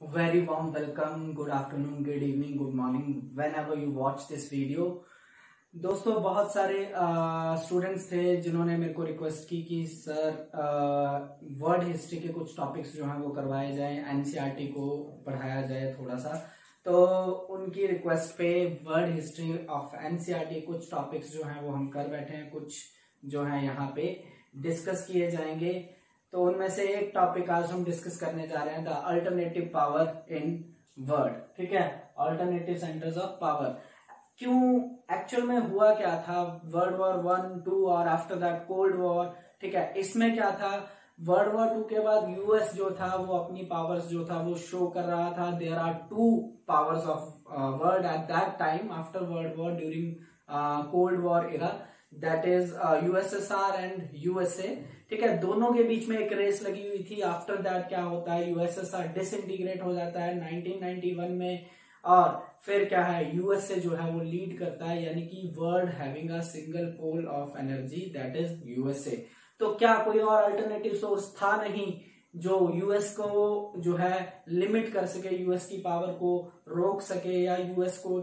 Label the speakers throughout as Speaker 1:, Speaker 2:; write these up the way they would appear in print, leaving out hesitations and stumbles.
Speaker 1: Very warm welcome, good afternoon, good evening, good morning, whenever you watch this video। दोस्तों बहुत सारे students थे जिन्होंने मेरे को रिक्वेस्ट की कि सर वर्ल्ड हिस्ट्री के कुछ टॉपिक्स जो हैं वो करवाए जाएं, एनसीईआरटी को पढ़ाया जाए थोड़ा सा। तो उनकी रिक्वेस्ट पे वर्ल्ड हिस्ट्री ऑफ एनसीईआरटी कुछ टॉपिक्स जो हैं वो हम कर बैठे हैं, कुछ जो है यहाँ पे डिस्कस किए जाएंगे। तो उनमें से एक टॉपिक आज हम डिस्कस करने जा रहे हैं, the alternative power in world. ठीक है, अल्टरनेटिव सेंटर्स ऑफ पावर। क्यों, एक्चुअल में हुआ क्या था वर्ल्ड वॉर 1, 2 और आफ्टर दैट कोल्ड वॉर। ठीक है, इसमें क्या था, वर्ल्ड वॉर 2 के बाद यूएस जो था वो अपनी पावर्स जो था वो शो कर रहा था। There are two powers of world at that time after world war during cold war era, that is USSR and USA. ठीक है, दोनों के बीच में एक रेस लगी हुई थी। आफ्टर दैट क्या होता है, यूएसएसआर डिसइंटीग्रेट हो जाता है 1991 में, और फिर क्या है, यूएसए जो है वो लीड करता है, यानी कि world having a single pole of energy, that is USA. तो क्या कोई और अल्टरनेटिव सोर्स था नहीं जो यूएस को जो है लिमिट कर सके, यूएस की पावर को रोक सके या यूएस को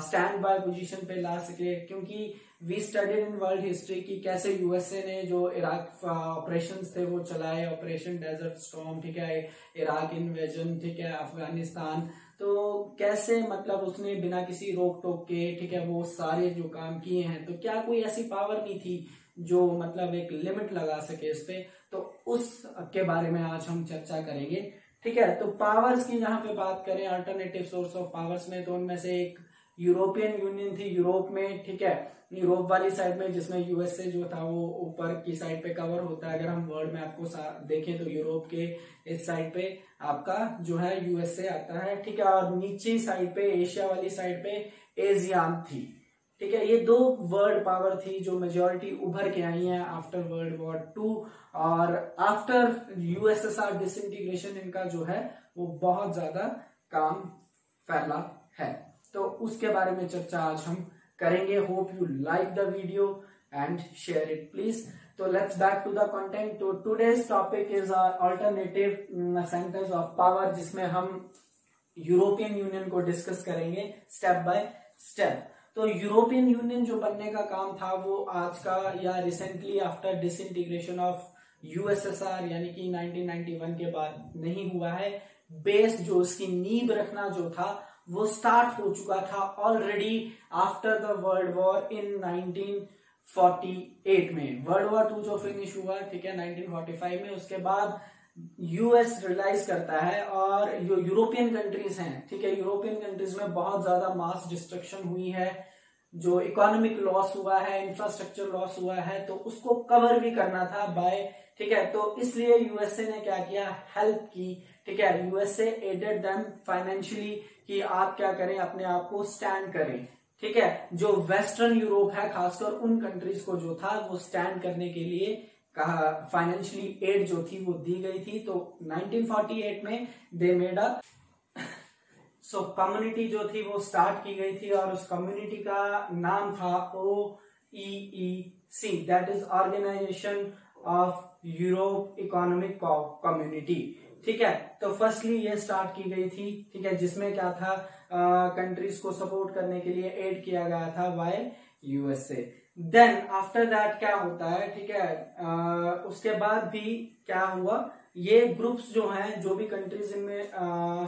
Speaker 1: स्टैंड बाय पोजीशन पे ला सके। क्योंकि we studied in world history की कैसे यूएसए ने जो इराक ऑपरेशंस थे वो चलाए, ऑपरेशन डेजर्ट स्टॉर्म, ठीक है, इराक इन्वेजन, ठीक है, अफगानिस्तान। तो कैसे मतलब उसने बिना किसी रोक टोक के, ठीक है, वो सारे जो काम किए हैं। तो क्या कोई ऐसी पावर नहीं थी जो मतलब एक लिमिट लगा सके इस पे। तो उस के बारे में आज हम चर्चा करेंगे। ठीक है, तो पावर्स की जहां पे बात करें, अल्टरनेटिव सोर्स ऑफ पावर्स में, तो उनमें से एक यूरोपियन यूनियन थी यूरोप में। ठीक है, यूरोप वाली साइड में, जिसमें यूएसए जो था वो ऊपर की साइड पे कवर होता है। अगर हम वर्ल्ड मैप को देखें तो यूरोप के इस साइड पे आपका जो है यूएसए आता है। ठीक है, और नीचे साइड पे एशिया वाली साइड पे एशियान थी। ठीक है, ये दो वर्ल्ड पावर थी जो मेजोरिटी उभर के आई है आफ्टर वर्ल्ड वॉर 2 और आफ्टर यूएसएसआर डिसइंटीग्रेशन। इनका जो है वो बहुत ज्यादा काम फैला है। तो उसके बारे में चर्चा आज हम करेंगे। Hope you like the video and share it please. तो let's back to the content. तो today's topic is alternative centres of power, जिसमें हम यूरोपियन यूनियन को डिस्कस करेंगे स्टेप बाय स्टेप। तो यूरोपियन यूनियन जो बनने का काम था वो आज का या recently after disintegration of USSR यानी कि 1991 के बाद नहीं हुआ है। बेस जो उसकी नींव रखना जो था वो स्टार्ट हो चुका था already after the world war in 1948 में। वर्ल्ड वॉर 2 जो फिनिश हुआ, ठीक है, 1945 में, उसके बाद यूएस रियलाइज करता है और जो यूरोपियन कंट्रीज हैं, ठीक है, यूरोपियन कंट्रीज में बहुत ज्यादा मास डिस्ट्रक्शन हुई है, जो इकोनॉमिक लॉस हुआ है, इंफ्रास्ट्रक्चर लॉस हुआ है, तो उसको कवर भी करना था बाय, ठीक है, तो इसलिए यूएसए ने क्या किया, हेल्प की। ठीक है, यूएसए एडेड देम फाइनेंशियली कि आप क्या करें, अपने आप को स्टैंड करें। ठीक है, जो वेस्टर्न यूरोप है खासकर उन कंट्रीज को जो था वो स्टैंड करने के लिए कहा, फाइनेंशियली एड जो थी वो दी गई थी। तो 1948 में दे मेड अ कम्युनिटी जो थी वो स्टार्ट की गई थी और उस कम्युनिटी का नाम था OEEC, that is organisation of Europe economic community. ठीक है, तो फर्स्टली ये स्टार्ट की गई थी। ठीक है, जिसमें क्या था, कंट्रीज को सपोर्ट करने के लिए एड किया गया था by USA. Then after that क्या होता है, ठीक है, उसके बाद भी क्या हुआ, ये ग्रुप्स जो हैं, जो भी कंट्रीज इनमें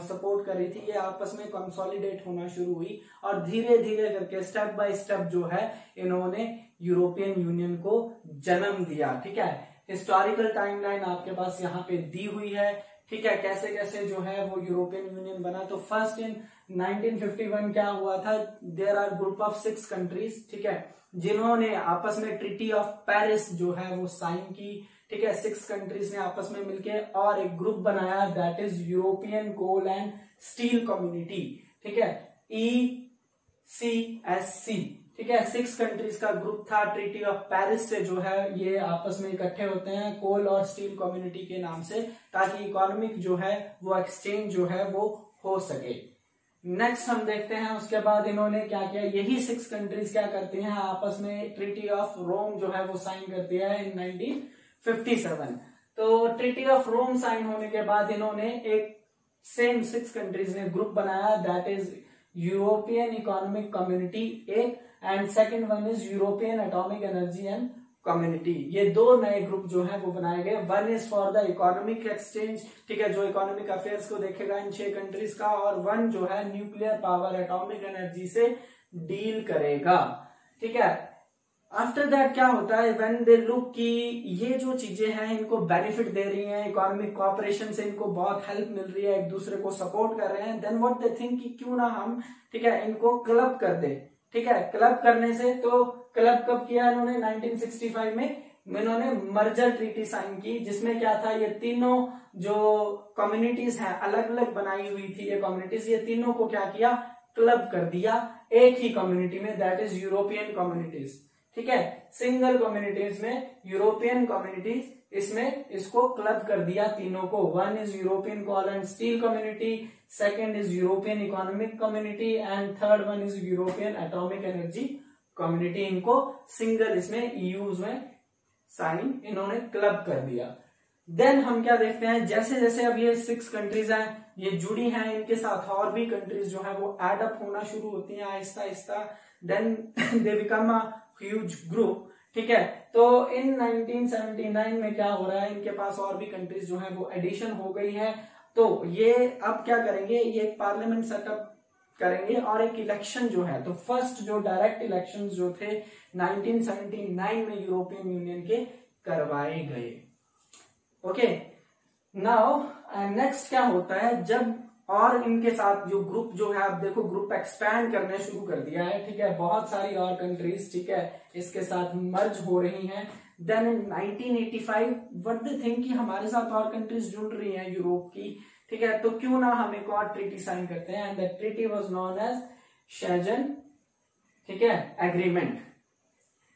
Speaker 1: सपोर्ट कर रही थी, ये आपस में कंसोलिडेट होना शुरू हुई और धीरे धीरे करके स्टेप बाय स्टेप जो है इन्होंने यूरोपियन यूनियन को जन्म दिया। ठीक है, हिस्टोरिकल टाइमलाइन आपके पास यहाँ पे दी हुई है। ठीक है, कैसे कैसे जो है वो यूरोपियन यूनियन बना। तो फर्स्ट इन 1951 क्या हुआ था, there are group of 6 countries, ठीक है, जिन्होंने आपस में ट्रीटी ऑफ पेरिस जो है वो साइन की। ठीक है, 6 कंट्रीज ने आपस में मिलके और एक ग्रुप बनाया, that is European coal and steel community. ठीक है, ECSC। ठीक है, 6 कंट्रीज का ग्रुप था। ट्रीटी ऑफ पेरिस से जो है ये आपस में इकट्ठे होते हैं कोल और स्टील कम्युनिटी के नाम से, ताकि इकोनॉमिक जो है वो एक्सचेंज जो है वो हो सके। नेक्स्ट हम देखते हैं, उसके बाद इन्होंने क्या किया, यही 6 कंट्रीज क्या करती हैं, आपस में ट्रीटी ऑफ रोम जो है वो साइन करती है इन 1957। तो ट्रीटी ऑफ रोम साइन होने के बाद इन्होंने एक सेम 6 कंट्रीज ने ग्रुप बनाया, that is European economic community एक, and second one is European atomic energy and community. ये दो नए ग्रुप जो है वो बनाए गए। One is for the economic exchange, ठीक है, जो इकोनॉमिक अफेयर्स को देखेगा इन 6 कंट्रीज का, और वन जो है न्यूक्लियर पावर एटॉमिक एनर्जी से डील करेगा, ठीक है। आफ्टर दैट क्या होता है, व्हेन दे लुक कि ये जो चीजें हैं इनको बेनिफिट दे रही हैं, इकोनॉमिक कोऑपरेशन से इनको बहुत हेल्प मिल रही है, एक दूसरे को सपोर्ट कर रहे हैं, देन व्हाट दे थिंक कि क्यों ना हम, ठीक है, इनको क्लब कर दे, ठीक है। क्लब करने से, तो क्लब कब किया इन्होंने, 1965 में इन्होंने मर्जर ट्रीटी साइन की, जिसमें क्या था, ये तीनों जो कम्युनिटीज हैं अलग अलग बनाई हुई थी ये कम्युनिटीज, ये तीनों को क्या किया, क्लब कर दिया एक ही कम्युनिटी में, दैट इज यूरोपियन कम्युनिटीज, ठीक है। सिंगल कम्युनिटीज में यूरोपियन कम्युनिटीज, इसमें इसको क्लब कर दिया तीनों को। One is European coal and steel community, second is European economic community, and third one is European atomic energy community. इनको सिंगल इसमें ईयूज में साइन इन्होंने क्लब कर दिया। देन हम क्या देखते हैं, जैसे जैसे अब ये 6 कंट्रीज हैं ये जुड़ी हैं, इनके साथ और भी कंट्रीज जो है वो एड अप होना शुरू होती हैं आहिस्ता आहिस्ता, then they become a huge group, ठीक है। तो इन 1979 में क्या हो रहा है, इनके पास और भी कंट्रीज जो है वो एडिशन हो गई है। तो ये अब क्या करेंगे, ये पार्लियामेंट सेटअप करेंगे और एक इलेक्शन जो है, तो फर्स्ट जो डायरेक्ट इलेक्शन जो थे 1979 में यूरोपियन यूनियन के करवाए गए। ओके, नाउ नेक्स्ट क्या होता है, जब और इनके साथ जो ग्रुप जो है, आप देखो ग्रुप एक्सपैंड करने शुरू कर दिया है, ठीक है, बहुत सारी और कंट्रीज, ठीक है, इसके साथ मर्ज हो रही हैं। Then in 1985 what they think कि हमारे साथ और कंट्रीज जुड़ रही हैं यूरोप की, ठीक है, तो क्यों ना हम एक और ट्रीटी साइन करते हैं, and the treaty was known as Schengen, ठीक है, एग्रीमेंट,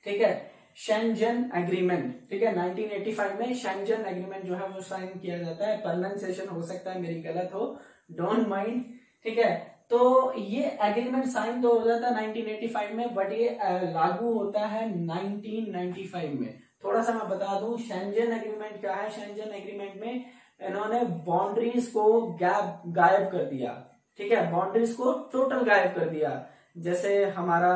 Speaker 1: ठीक है, शेंजन एग्रीमेंट, ठीक है। 1985 में शेंजन एग्रीमेंट जो है वो साइन किया जाता है, प्रोनाउंसिएशन हो सकता है मेरी गलत हो, डोंट माइंड, ठीक है। तो ये एग्रीमेंट साइन तो हो जाता है 1985 में, बट ये लागू होता है 1995 में। थोड़ा सा मैं बता दूं शेंजन एग्रीमेंट क्या है। शेंजन एग्रीमेंट में इन्होंने बाउंड्रीज को गायब कर दिया, ठीक है, बाउंड्रीज को टोटल गायब कर दिया। जैसे हमारा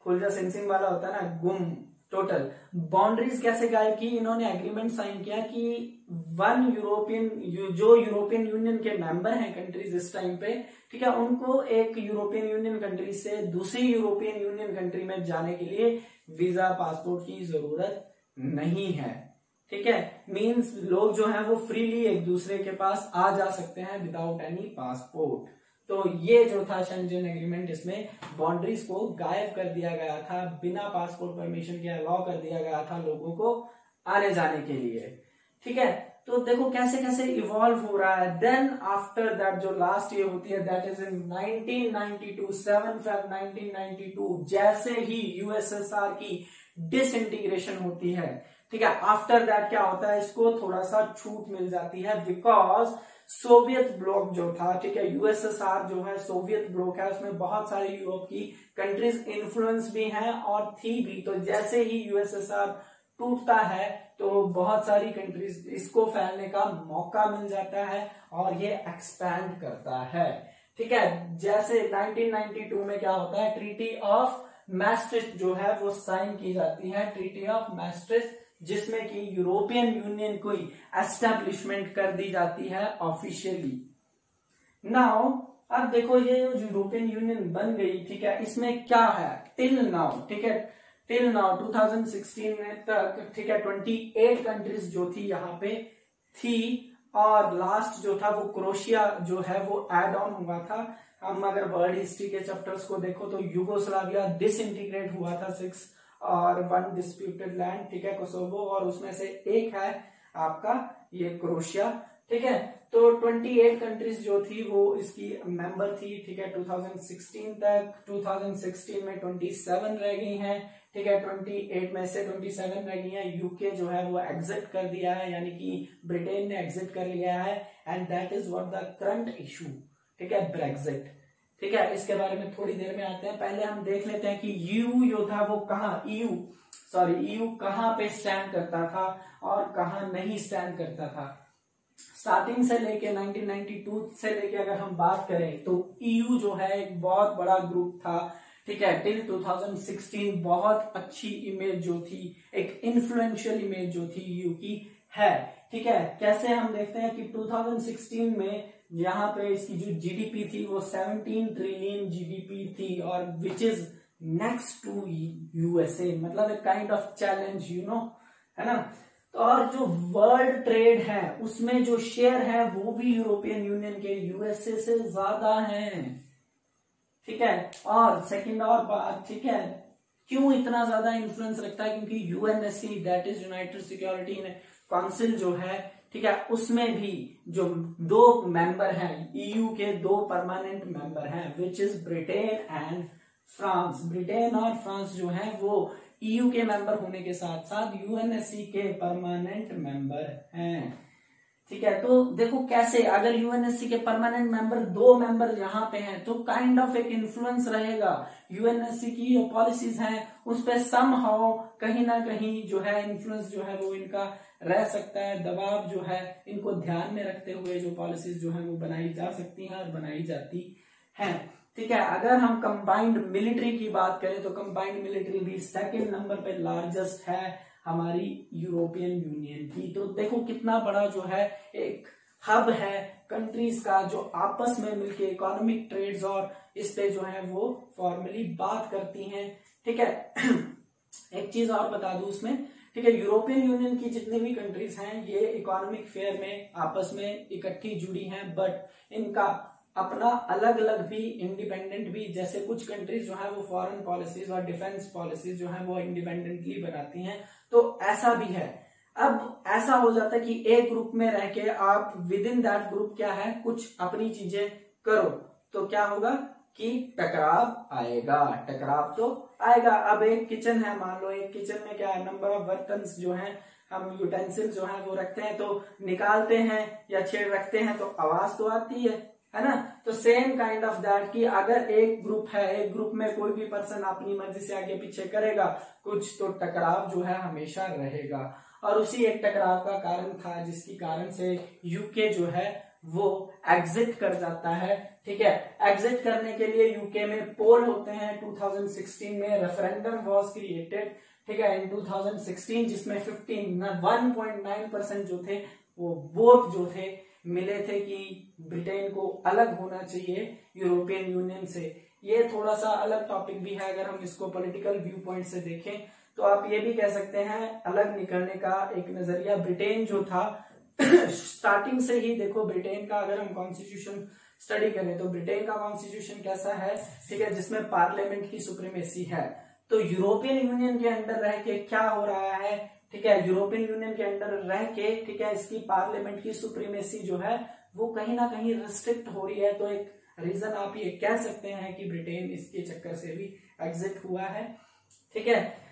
Speaker 1: खुलजा सिंह वाला होता है ना, गुम, टोटल बाउंड्रीज कैसे गायब की, इन्होंने एग्रीमेंट साइन किया कि वन यूरोपियन, जो यूरोपियन यूनियन के मेंबर हैं कंट्रीज इस टाइम पे, ठीक है, उनको एक यूरोपियन यूनियन कंट्री से दूसरी यूरोपियन यूनियन कंट्री में जाने के लिए वीजा पासपोर्ट की जरूरत नहीं है, ठीक है। मींस लोग जो है वो फ्रीली एक दूसरे के पास आ जा सकते हैं विदाउट एनी पासपोर्ट। तो ये जो था शेंजन एग्रीमेंट, इसमें बाउंड्रीज को गायब कर दिया गया था, बिना पासपोर्ट परमिशन के अलाउ कर दिया गया था लोगों को आने जाने के लिए, ठीक है। तो देखो कैसे कैसे इवॉल्व हो रहा है। देन आफ्टर दैट जो लास्ट ईयर होती है, दैट इज इन 1992, 7 Feb 1992, जैसे ही यूएसएसआर की डिसइंटीग्रेशन होती है, ठीक है, आफ्टर दैट क्या होता है, इसको थोड़ा सा छूट मिल जाती है, बिकॉज सोवियत ब्लॉक जो था, ठीक है, यूएसएसआर जो है सोवियत ब्लॉक है, उसमें बहुत सारी यूरोप की कंट्रीज इन्फ्लुएंस भी हैं और थी भी। तो जैसे ही यूएसएसआर टूटता है तो बहुत सारी कंट्रीज इसको फैलने का मौका मिल जाता है और ये एक्सपैंड करता है, ठीक है। जैसे 1992 में क्या होता है, ट्रीटी ऑफ मैस्ट्रिक्ट जो है वो साइन की जाती है, ट्रीटी ऑफ मैस्ट्रिक्ट, जिसमें कि यूरोपियन यूनियन को एस्टेब्लिशमेंट कर दी जाती है ऑफिशियली। नाउ अब देखो ये जो यूरोपियन यूनियन बन गई, ठीक है, इसमें क्या है टिल नाउ, ठीक है, टिल नाउ 2016 में तक, ठीक है, 28 कंट्रीज जो थी यहाँ पे थी, और लास्ट जो था वो क्रोशिया जो है वो एड ऑन हुआ था। हम अगर वर्ल्ड हिस्ट्री के चैप्टर्स को देखो तो यूगोस्लाविया डिसइंटीग्रेट हुआ था 6 और 1 डिस्प्यूटेड लैंड, ठीक है, कोसोवो, और उसमें से एक है आपका ये क्रोशिया, ठीक है। तो 28 कंट्रीज जो थी वो इसकी मेंबर थी, ठीक है, 2016 तक। 2016 में 27 रह गई हैं, ठीक है, 28 में से 27 रह गई हैं। यूके जो है वो एग्जिट कर दिया है, यानी कि ब्रिटेन ने एग्जिट कर लिया है, and that is what the current issue, ठीक है, ब्रेक्जिट, ठीक है। इसके बारे में थोड़ी देर में आते हैं, पहले हम देख लेते हैं कि ईयू जो था वो कहाँ, ईयू कहाँ पे स्टैंड करता था और कहाँ नहीं स्टैंड करता था। स्टार्टिंग से लेके 1992 से लेके अगर हम बात करें तो ईयू जो है एक बहुत बड़ा ग्रुप था, ठीक है। टिल 2016 बहुत अच्छी इमेज जो थी, एक इन्फ्लुएंशियल इमेज जो थी ईयू की है, ठीक है। कैसे हम देखते हैं कि 2016 में यहाँ पे इसकी जो जीडीपी थी वो 17 ट्रिलियन जीडीपी थी, और which is next to USA, मतलब एक kind of challenge, you know, है ना। तो और जो वर्ल्ड ट्रेड है उसमें जो शेयर है वो भी यूरोपियन यूनियन के यूएसए से ज्यादा है, ठीक है। और सेकंड और बात, ठीक है, क्यों इतना ज्यादा इन्फ्लुएंस रखता है, क्योंकि UNSC that is United security council जो है, ठीक है, उसमें भी जो 2 मेंबर हैं, ईयू के 2 परमानेंट मेंबर हैं, which is Britain and France. Britain और फ्रांस जो है वो ईयू के मेंबर होने के साथ साथ यूएनएससी के परमानेंट मेंबर हैं, ठीक है। तो देखो कैसे, अगर यूएनएससी के परमानेंट मेंबर 2 मेंबर यहाँ पे हैं तो काइंड ऑफ एक इन्फ्लुएंस रहेगा, यूएनएससी की जो पॉलिसीज हैं उस पर समहाउ कहीं ना कहीं जो है इन्फ्लुएंस जो है वो इनका रह सकता है, दबाव जो है इनको ध्यान में रखते हुए जो पॉलिसीज जो है वो बनाई जा सकती हैं और बनाई जाती हैं, ठीक है। अगर हम कंबाइंड मिलिट्री की बात करें तो कंबाइंड मिलिट्री भी 2nd नंबर पे लार्जेस्ट है हमारी यूरोपियन यूनियन की। तो देखो कितना बड़ा जो है एक हब है कंट्रीज का जो आपस में मिलके इकोनॉमिक ट्रेड्स और इस पे जो है वो फॉर्मली बात करती हैं, ठीक है। एक चीज और बता दूं उसमें, ठीक है, यूरोपियन यूनियन की जितनी भी कंट्रीज हैं ये इकोनॉमिक फेयर में आपस में इकट्ठी जुड़ी हैं, बट इनका अपना अलग अलग भी इंडिपेंडेंट भी, जैसे कुछ कंट्रीज जो है वो फॉरेन पॉलिसीज और डिफेंस पॉलिसीज जो है वो इंडिपेंडेंटली बनाती हैं, तो ऐसा भी है। अब ऐसा हो जाता है कि एक ग्रुप में रह के आप विद इन दैट ग्रुप क्या है कुछ अपनी चीजें करो, तो क्या होगा कि टकराव आएगा, टकराव तो आएगा। अब एक किचन है, मान लो एक किचन में क्या है, नंबर ऑफ बर्तन्स जो हैं, हम यूटेंसिल जो है वो रखते हैं, तो निकालते हैं या छेड़ रखते हैं तो आवाज तो आती है ना। तो सेम काइंड ऑफ दैट कि अगर एक ग्रुप है, एक ग्रुप में कोई भी पर्सन अपनी मर्जी से आगे पीछे करेगा कुछ, तो टकराव जो है हमेशा रहेगा। और उसी एक टकराव का कारण था जिसकी कारण से यूके जो है वो एग्जिट कर जाता है, ठीक है। एग्जिट करने के लिए यूके में पोल होते हैं, 2016 में रेफरेंडम वाज क्रिएटेड, ठीक है, इन 2016, जिसमें 1.9% जो थे वो वोट जो थे मिले थे कि ब्रिटेन को अलग होना चाहिए यूरोपियन यूनियन से। ये थोड़ा सा अलग टॉपिक भी है, अगर हम इसको पॉलिटिकल व्यू पॉइंट से देखें तो आप ये भी कह सकते हैं अलग निकलने का एक नजरिया। ब्रिटेन जो था स्टार्टिंग से ही देखो, ब्रिटेन का अगर हम कॉन्स्टिट्यूशन स्टडी करें तो ब्रिटेन का कॉन्स्टिट्यूशन कैसा है, ठीक है, जिसमें पार्लियामेंट की सुप्रीमेसी है। तो यूरोपियन यूनियन के अंडर रह के क्या हो रहा है, ठीक है, यूरोपियन यूनियन के अंडर रह के, ठीक है, इसकी पार्लियामेंट की सुप्रीमेसी जो है वो कहीं ना कहीं रिस्ट्रिक्ट हो रही है। तो एक रीजन आप ये कह सकते हैं कि ब्रिटेन इसके चक्कर से भी एग्जिट हुआ है, ठीक है।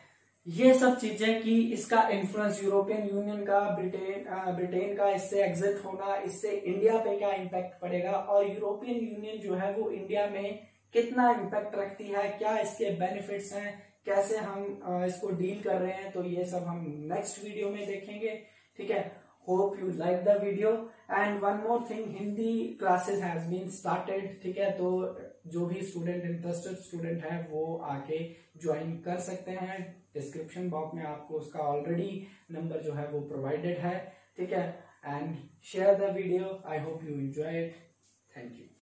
Speaker 1: ये सब चीजें कि इसका इन्फ्लुएंस यूरोपियन यूनियन का, ब्रिटेन का इससे एग्जिट होना, इससे इंडिया पे क्या इम्पैक्ट पड़ेगा, और यूरोपियन यूनियन जो है वो इंडिया में कितना इम्पैक्ट रखती है, क्या इसके बेनिफिट्स हैं, कैसे हम इसको डील कर रहे हैं, तो ये सब हम नेक्स्ट वीडियो में देखेंगे, ठीक है। Hope you like the video. And one more thing, Hindi classes has been started, ठीक है, तो जो भी स्टूडेंट इंटरेस्टेड स्टूडेंट है वो आके ज्वाइन कर सकते हैं। डिस्क्रिप्शन बॉक्स में आपको उसका ऑलरेडी नंबर जो है वो प्रोवाइडेड है, ठीक है। And share the video, I hope you enjoy it, thank you.